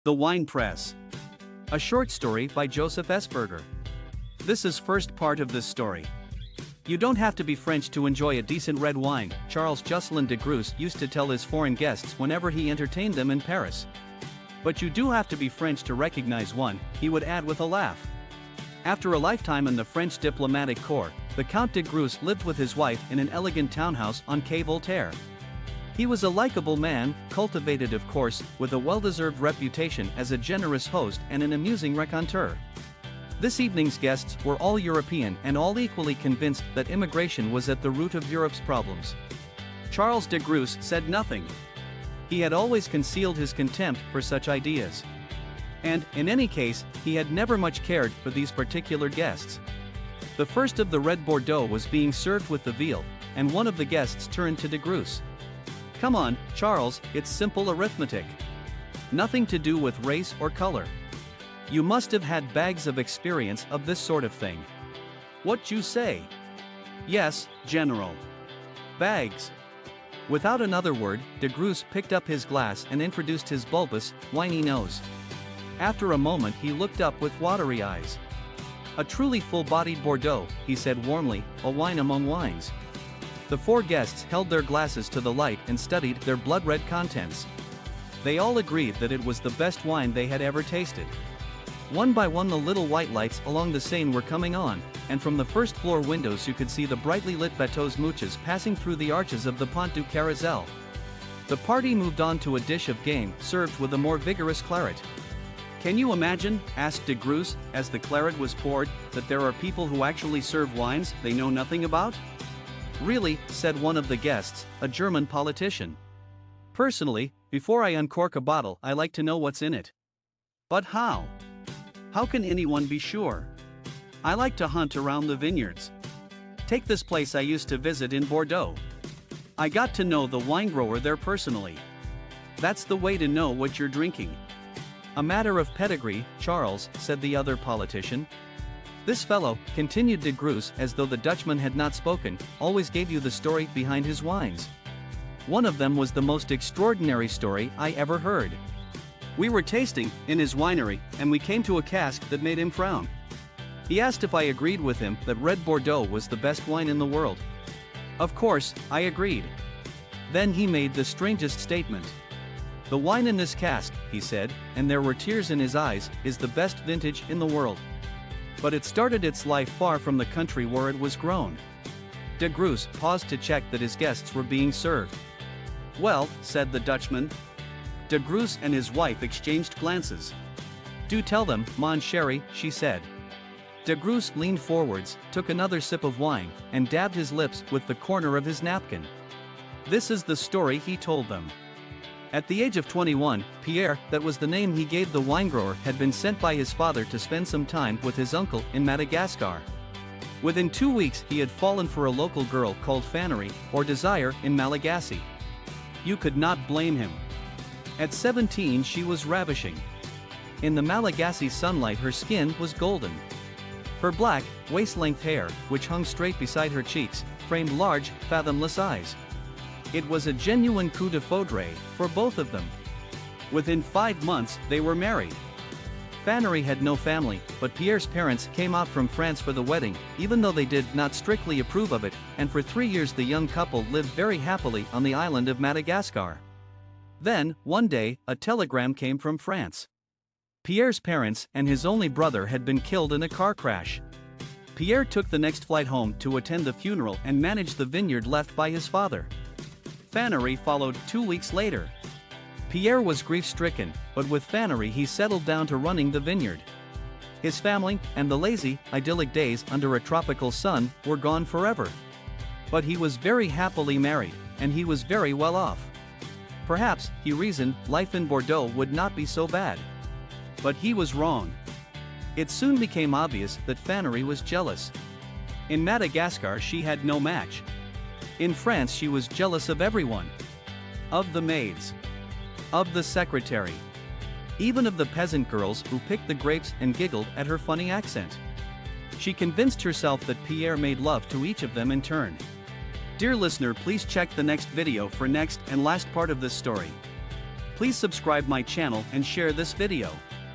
The Wine Press. A short story by Joseph Esberger. This is first part of this story. You don't have to be French to enjoy a decent red wine, Charles Jousselin de Gruse used to tell his foreign guests whenever he entertained them in Paris. But you do have to be French to recognize one, he would add with a laugh. After a lifetime in the French diplomatic corps, the Count de Gruse lived with his wife in an elegant townhouse on Quai Voltaire. He was a likable man, cultivated of course, with a well-deserved reputation as a generous host and an amusing raconteur. This evening's guests were all European and all equally convinced that immigration was at the root of Europe's problems. Charles de Gruse said nothing. He had always concealed his contempt for such ideas. And, in any case, he had never much cared for these particular guests. The first of the red Bordeaux was being served with the veal, and one of the guests turned to de Gruse. "Come on, Charles, it's simple arithmetic. Nothing to do with race or color. You must have had bags of experience of this sort of thing. What you say?" "Yes, General. Bags." Without another word, de Gruse picked up his glass and introduced his bulbous, whiny nose. After a moment he looked up with watery eyes. "A truly full-bodied Bordeaux," he said warmly, "a wine among wines." The four guests held their glasses to the light and studied their blood-red contents. They all agreed that it was the best wine they had ever tasted. One by one the little white lights along the Seine were coming on, and from the first-floor windows you could see the brightly lit bateaux mouches passing through the arches of the Pont du Carrousel. The party moved on to a dish of game served with a more vigorous claret. "Can you imagine," asked de Gruse, as the claret was poured, "that there are people who actually serve wines they know nothing about?" "Really," said one of the guests, a German politician. "Personally, before I uncork a bottle I like to know what's in it." "But how? How can anyone be sure? I like to hunt around the vineyards. Take this place I used to visit in Bordeaux. I got to know the wine grower there personally. That's the way to know what you're drinking." "A matter of pedigree, Charles," said the other politician. "This fellow," continued de Gruse as though the Dutchman had not spoken, "always gave you the story behind his wines. One of them was the most extraordinary story I ever heard. We were tasting in his winery, and we came to a cask that made him frown. He asked if I agreed with him that red Bordeaux was the best wine in the world. Of course, I agreed. Then he made the strangest statement. 'The wine in this cask,' he said, and there were tears in his eyes, 'is the best vintage in the world. But it started its life far from the country where it was grown.'" De Gruse paused to check that his guests were being served. "Well," said the Dutchman. De Gruse and his wife exchanged glances. "Do tell them, mon chéri," she said. De Gruse leaned forwards, took another sip of wine, and dabbed his lips with the corner of his napkin. This is the story he told them. At the age of 21, Pierre, that was the name he gave the winegrower, had been sent by his father to spend some time with his uncle in Madagascar. Within 2 weeks he had fallen for a local girl called Fannery, or Desire, in Malagasy. You could not blame him. At 17 she was ravishing. In the Malagasy sunlight her skin was golden. Her black, waist-length hair, which hung straight beside her cheeks, framed large, fathomless eyes. It was a genuine coup de foudre for both of them. Within 5 months they were married. Fannery had no family, but Pierre's parents came out from France for the wedding, even though they did not strictly approve of it, and for 3 years the young couple lived very happily on the island of Madagascar. Then, one day, a telegram came from France. Pierre's parents and his only brother had been killed in a car crash. Pierre took the next flight home to attend the funeral and manage the vineyard left by his father. Fannery followed 2 weeks later. Pierre was grief-stricken, but with Fannery he settled down to running the vineyard. His family, and the lazy, idyllic days under a tropical sun, were gone forever. But he was very happily married, and he was very well off. Perhaps, he reasoned, life in Bordeaux would not be so bad. But he was wrong. It soon became obvious that Fannery was jealous. In Madagascar she had no match. In France she was jealous of everyone. Of the maids. Of the secretary. Even of the peasant girls who picked the grapes and giggled at her funny accent. She convinced herself that Pierre made love to each of them in turn. Dear listener, please check the next video for next and last part of this story. Please subscribe my channel and share this video.